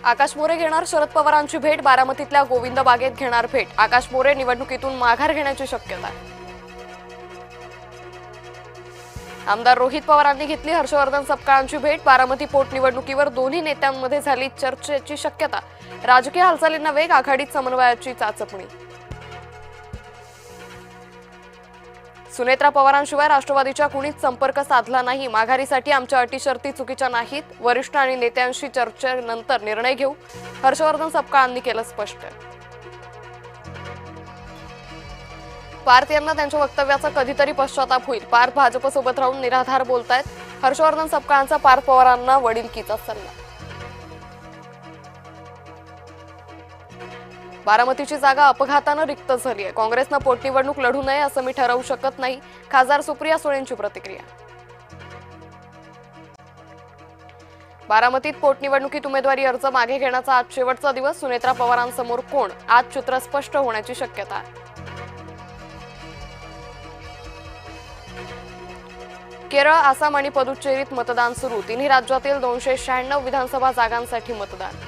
आकाश मोरे घेणार शरद पवारांची भेट, बारामतीतल्या गोविंद बागेत घेणार भेट। आकाश मोरे निवडणुकीतून माघार घेण्याची शक्यता। आमदार रोहित पवारांनी घेतली हर्षवर्धन सपकाळांची भेट, बारामती पोटनिवडणुकीवर दोन्ही नेत्यांमध्ये झाली चर्चेची शक्यता। राजकीय हालचालींना वेग, आघाडीत समन्वयाची चाचपणी। सुनेत्रा पवारांशिवाय राष्ट्रवादीच्या कुणीच संपर्क साधला नाही, माघारीसाठी आमच्या अटी शर्ती चुकीच्या नाहीत, वरिष्ठ आणि नेत्यांशी चर्चेनंतर निर्णय घेऊ, हर्षवर्धन सपकाळांनी केलं स्पष्ट। पार्थ यांना त्यांच्या वक्तव्याचा कधीतरी पश्चाताप होईल, पार्थ भाजपसोबत राहून निराधार बोलतायत, हर्षवर्धन सपकाळांचा पार्थ पवारांना वडीलकीचा सल्ला। बारामतीची जागा अपघातानं रिक्त झाली आहे, काँग्रेसनं पोटनिवडणूक लढू नये असं मी ठरवू शकत नाही, खासदार सुप्रिया सुळेंची प्रतिक्रिया। बारामतीत पोटनिवडणुकीत उमेदवारी अर्ज मागे घेण्याचा आज शेवटचा दिवस, सुनेत्रा पवारांसमोर कोण, आज चित्र स्पष्ट होण्याची शक्यता आहे। केरळ, आसाम आणि पुदुच्चेरीत मतदान सुरू, तिन्ही राज्यातील 296 विधानसभा जागांसाठी मतदान।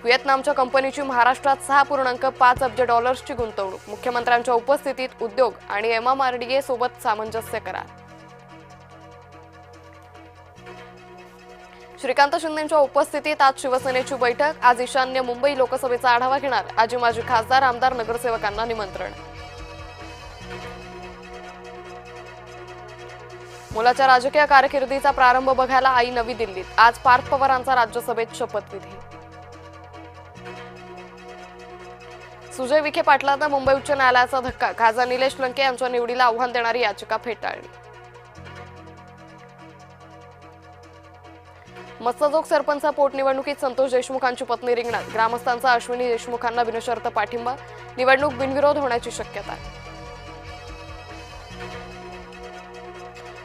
व्हिएतनामच्या कंपनीची महाराष्ट्रात $6.5 अब्ज गुंतवणूक, मुख्यमंत्र्यांच्या उपस्थितीत उद्योग आणि MMRDA सोबत सामंजस्य करार। श्रीकांत शिंदेंच्या उपस्थितीत आज शिवसेनेची बैठक, आज ईशान्य मुंबई लोकसभेचा आढावा घेणार, आजी माजी खासदार आमदार नगरसेवकांना निमंत्रण। मुलाच्या राजकीय कारकिर्दीचा प्रारंभ बघायला आई नवी दिल्लीत, आज पार्थ पवारांचा राज्यसभेत शपथविधी। सुजय विखे पाटलांना मुंबई उच्च न्यायालयाचा धक्का, खासदार निलेश लंके यांच्या निवडीला आव्हान देणारी याचिका फेटाळली। मत्स्यजोग सरपंच पोटनिवडणुकीत संतोष देशमुखांची पत्नी रिंगणात, ग्रामस्थांचा अश्विनी देशमुखांना बिनशर्त पाठिंबा, निवडणूक बिनविरोध होण्याची शक्यता आहे।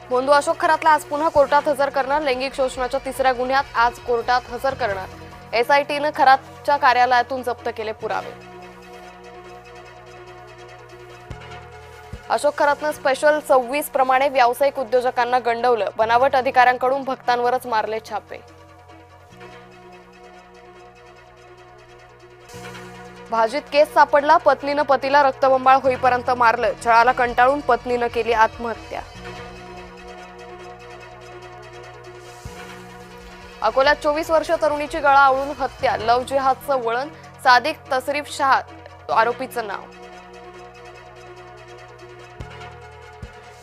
बोंधू अशोक खरातला आज पुन्हा कोर्टात हजर करणार, लैंगिक शोषणाच्या तिसऱ्या गुन्ह्यात आज कोर्टात हजर करणार, SITनं खरातच्या कार्यालयातून जप्त केले पुरावे। अशोक खरातनं स्पेशल 26 प्रमाणे व्यावसायिक उद्योजकांना गंडवलं, बनावट अधिकाऱ्यांकडून भक्तांवरच मारले छापे। भाजीत केस सापडला, पत्नीनं पतीला रक्तबंबाळ होईपर्यंत मारलं, छळाला कंटाळून पत्नीनं केली आत्महत्या। अकोल्यात 24 वर्षीय तरुणीची गळा आवळून हत्या, लव्ह जिहादचं वळण, सादिक तसरीफ शाह आरोपीचं नाव।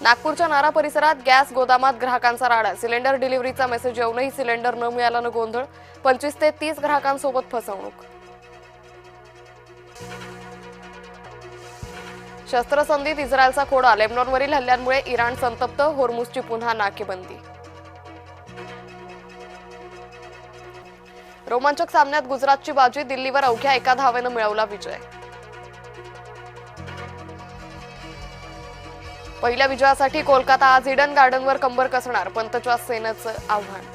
नागपूरच्या नारा परिसरात गॅस गोदामात ग्राहकांचा राडा, सिलेंडर डिलिव्हरीचा मेसेज येऊनही सिलेंडर न मिळाल्यानं गोंधळ, 25 ते 30 ग्राहकांसोबत फसवणूक। शस्त्रसंधीत इस्रायलचा खोडा, लेबनॉनवरील हल्ल्यांमुळे इराण संतप्त, होर्मुझची पुन्हा नाकेबंदी। रोमांचक सामन्यात गुजरातची बाजी, दिल्लीवर अवघ्या 1 धावेनं मिळवला विजय। पहिल्या विजयासाठी कोलकाता आज ईडन गार्डनवर कंबर कसणार, पंतच्या सेनेचं आव्हान।